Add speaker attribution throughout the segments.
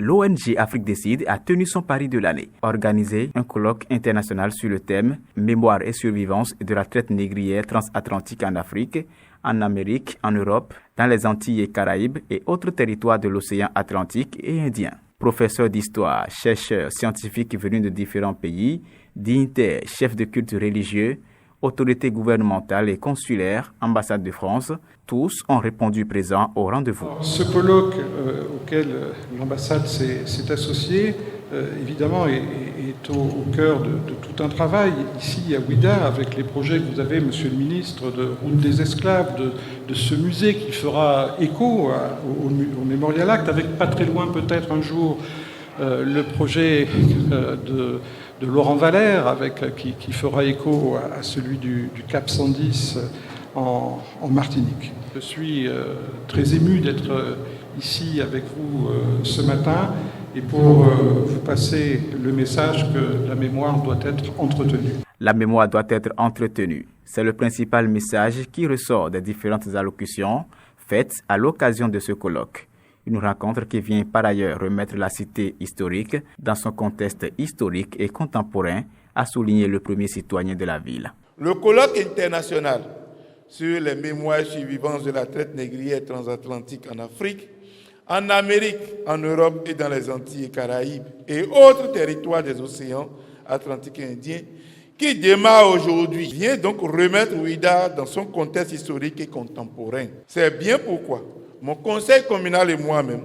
Speaker 1: l'ONG Afrique Décide a tenu son pari de l'année. Organisé un colloque international sur le thème « Mémoire et survivance de la traite négrière transatlantique en Afrique, en Amérique, en Europe, dans les Antilles et Caraïbes et autres territoires de l'océan Atlantique et Indien ». Professeurs d'histoire, chercheurs scientifiques venus de différents pays, dignitaires, chefs de culte religieux, autorités gouvernementales et consulaires, ambassades de France, tous ont répondu présents au rendez-vous.
Speaker 2: Ce colloque auquel l'ambassade s'est associée, évidemment, est au cœur de tout un travail ici à Ouidah, avec les projets que vous avez, Monsieur le Ministre, de Route des Esclaves, de ce musée qui fera écho au Memorial Act, avec pas très loin peut-être un jour le projet de Laurent Valère, qui fera écho à celui du Cap 110 en Martinique. Je suis très ému d'être ici avec vous ce matin et pour vous passer le message que la mémoire doit être entretenue.
Speaker 1: La mémoire doit être entretenue. C'est le principal message qui ressort des différentes allocutions faites à l'occasion de ce colloque. Une rencontre qui vient par ailleurs remettre la cité historique dans son contexte historique et contemporain, a souligné le premier citoyen de la ville.
Speaker 3: Le colloque international sur les mémoires et survivances de la traite négrière transatlantique en Afrique, en Amérique, en Europe et dans les Antilles et Caraïbes et autres territoires des océans Atlantique et Indien, qui démarre aujourd'hui, vient donc remettre Ouidah dans son contexte historique et contemporain. C'est bien pourquoi mon conseil communal et moi-même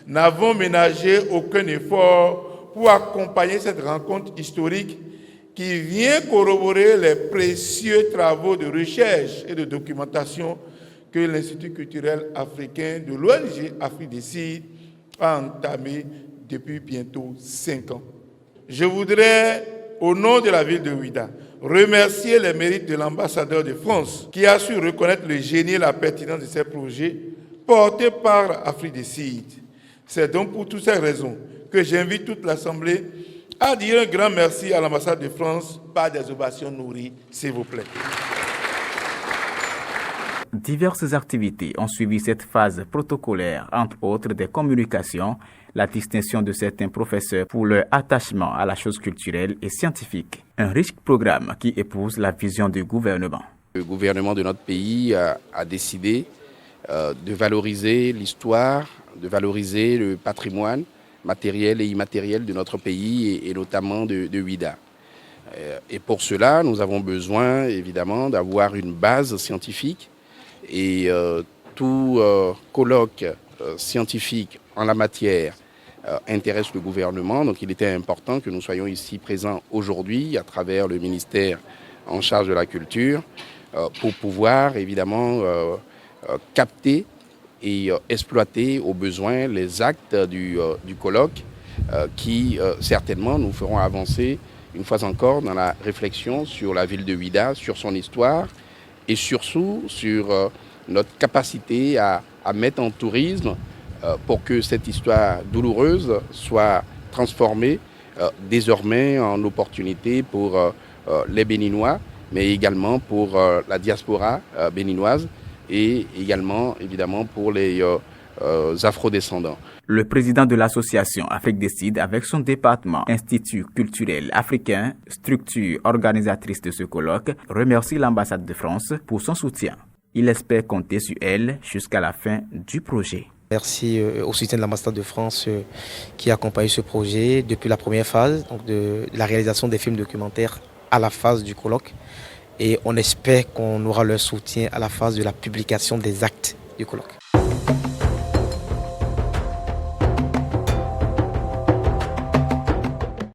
Speaker 3: n'avons ménagé aucun effort pour accompagner cette rencontre historique qui vient corroborer les précieux travaux de recherche et de documentation que l'Institut culturel africain de l'ONG Afrique Décide a entamé depuis bientôt 5 ans. Je voudrais, au nom de la ville de Ouidah, remercier les mérites de l'ambassadeur de France qui a su reconnaître le génie et la pertinence de ces projets portés par Afrique Décide. C'est donc pour toutes ces raisons que j'invite toute l'Assemblée à dire un grand merci à l'ambassade de France par des ovations nourries, s'il vous plaît.
Speaker 1: Diverses activités ont suivi cette phase protocolaire, entre autres des communications, la distinction de certains professeurs pour leur attachement à la chose culturelle et scientifique. Un riche programme qui épouse la vision du gouvernement.
Speaker 4: Le gouvernement de notre pays a décidé de valoriser l'histoire, de valoriser le patrimoine matériel et immatériel de notre pays et notamment de Ouidah. Et pour cela, nous avons besoin évidemment d'avoir une base scientifique et tout colloque scientifique en la matière intéresse le gouvernement. Donc il était important que nous soyons ici présents aujourd'hui à travers le ministère en charge de la culture pour pouvoir évidemment capter et exploiter au besoin les actes du colloque qui certainement nous feront avancer une fois encore dans la réflexion sur la ville de Ouidah, sur son histoire et surtout sur notre capacité à mettre en tourisme pour que cette histoire douloureuse soit transformée désormais en opportunité pour les Béninois, mais également pour la diaspora béninoise et également évidemment pour les afrodescendants.
Speaker 1: Le président de l'association Afrique Décide, avec son département Institut culturel africain, structure organisatrice de ce colloque, remercie l'ambassade de France pour son soutien. Il espère compter sur elle jusqu'à la fin du projet.
Speaker 5: Merci au soutien de l'ambassade de France qui accompagne ce projet depuis la première phase, donc de la réalisation des films documentaires à la phase du colloque. Et on espère qu'on aura leur soutien à la phase de la publication des actes du colloque.